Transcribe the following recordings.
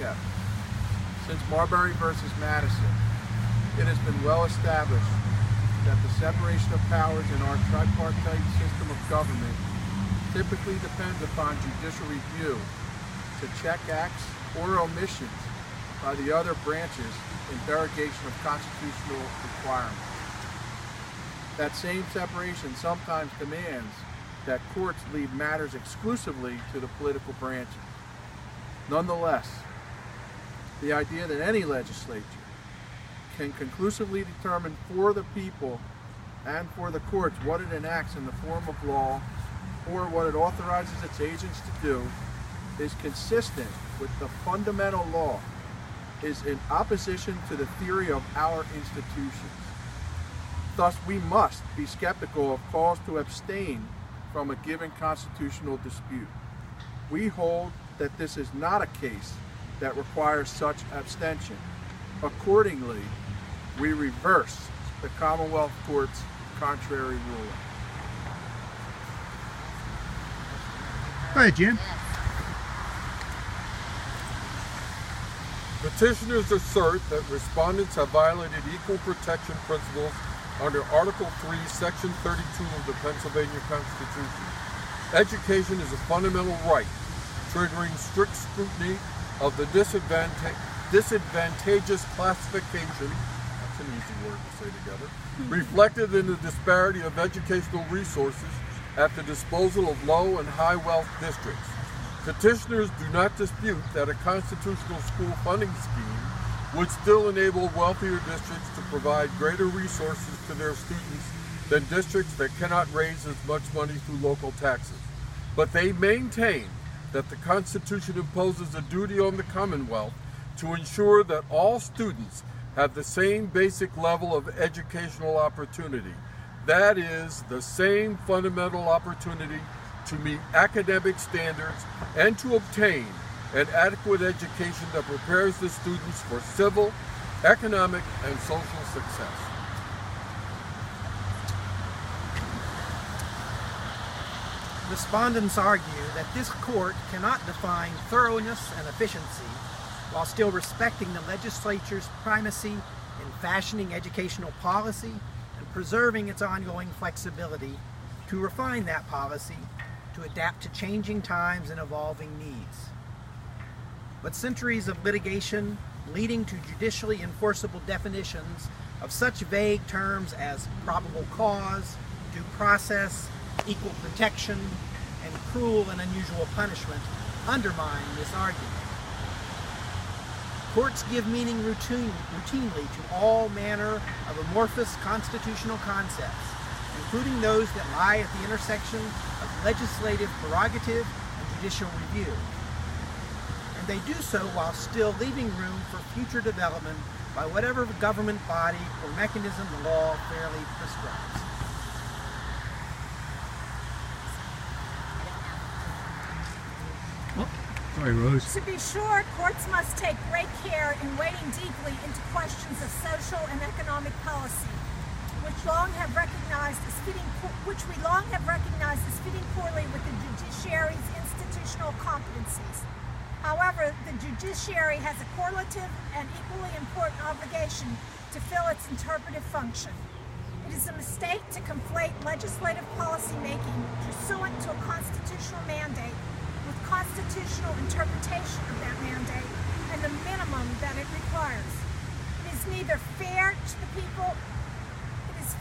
kept. Since Marbury versus Madison, it has been well established that the separation of powers in our tripartite system of government typically depends upon judicial review to check acts or omissions by the other branches in derogation of constitutional requirements. That same separation sometimes demands that courts leave matters exclusively to the political branches. Nonetheless, the idea that any legislature can conclusively determine for the people and for the courts what it enacts in the form of law or what it authorizes its agents to do is consistent with the fundamental law, is in opposition to the theory of our institutions. Thus, we must be skeptical of calls to abstain from a given constitutional dispute. We hold that this is not a case that requires such abstention. Accordingly, we reverse the Commonwealth Court's contrary ruling. Go ahead, Jim. Petitioners assert that respondents have violated equal protection principles under Article 3, Section 32 of the Pennsylvania Constitution. Education is a fundamental right, triggering strict scrutiny of the disadvantageous classification, that's an easy word to say together, reflected in the disparity of educational resources at the disposal of low and high wealth districts. Petitioners do not dispute that a constitutional school funding scheme would still enable wealthier districts to provide greater resources to their students than districts that cannot raise as much money through local taxes. But they maintain that the Constitution imposes a duty on the Commonwealth to ensure that all students have the same basic level of educational opportunity. That is, the same fundamental opportunity to meet academic standards and to obtain an adequate education that prepares the students for civil, economic, and social success. Respondents argue that this court cannot define thoroughness and efficiency while still respecting the legislature's primacy in fashioning educational policy and preserving its ongoing flexibility to refine that policy to adapt to changing times and evolving needs. But centuries of litigation leading to judicially enforceable definitions of such vague terms as probable cause, due process, equal protection, and cruel and unusual punishment undermine this argument. Courts give meaning routinely to all manner of amorphous constitutional concepts, including those that lie at the intersection of legislative prerogative and judicial review. And they do so while still leaving room for future development by whatever government body or mechanism the law fairly prescribes. Sorry, Rose. To be sure, courts must take great care in wading deeply into questions of social and economic policy, which we long have recognized as fitting poorly with the judiciary's institutional competencies. However, the judiciary has a correlative and equally important obligation to fill its interpretive function. It is a mistake to conflate legislative policy making pursuant to a constitutional mandate with constitutional interpretation of that mandate and the minimum that it requires. It is neither fair to the people,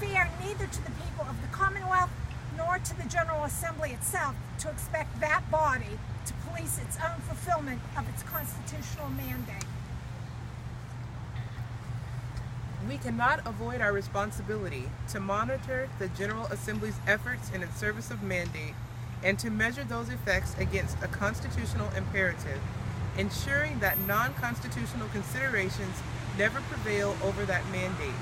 neither to the people of the Commonwealth nor to the General Assembly itself to expect that body to police its own fulfillment of its constitutional mandate. We cannot avoid our responsibility to monitor the General Assembly's efforts in its service of mandate and to measure those effects against a constitutional imperative, ensuring that non-constitutional considerations never prevail over that mandate.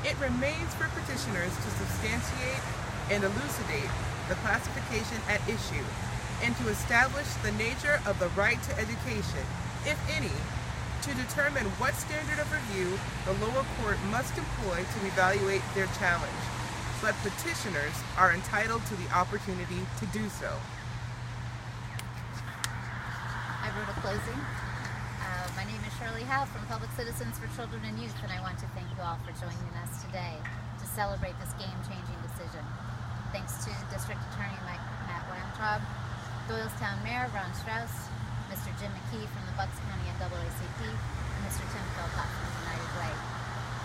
It remains for petitioners to substantiate and elucidate the classification at issue and to establish the nature of the right to education, if any, to determine what standard of review the lower court must employ to evaluate their challenge. But petitioners are entitled to the opportunity to do so. I wrote a closing. My name is Shirley Howe from Public Citizens for Children and Youth, and I want to thank you all for joining us today to celebrate this game-changing decision. Thanks to District Attorney Matt Weintraub, Doylestown Mayor Ron Strauss, Mr. Jim McKee from the Bucks County NAACP, and Mr. Tim Philpott from United Way,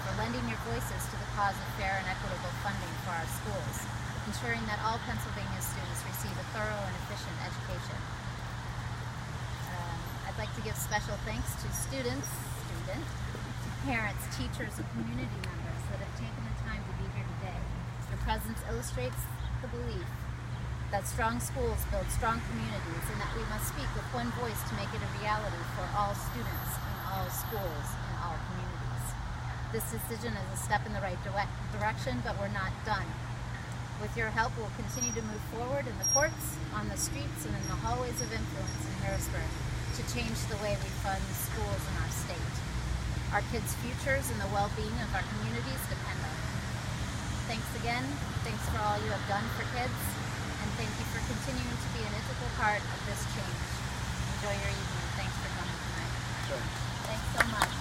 for lending your voices to the cause of fair and equitable funding for our schools, ensuring that all Pennsylvania students receive a thorough and efficient education. I'd like to give special thanks to students, parents, teachers, and community members that have taken the time to be here today. Your presence illustrates the belief that strong schools build strong communities and that we must speak with one voice to make it a reality for all students in all schools in all communities. This decision is a step in the right direction, but we're not done. With your help, we'll continue to move forward in the courts, on the streets, and in the hallways of influence in Harrisburg to change the way we fund schools in our state. Our kids' futures and the well-being of our communities depend on it. Thanks again. Thanks for all you have done for kids, and thank you for continuing to be an integral part of this change. Enjoy your evening. Thanks for coming tonight. Thanks so much.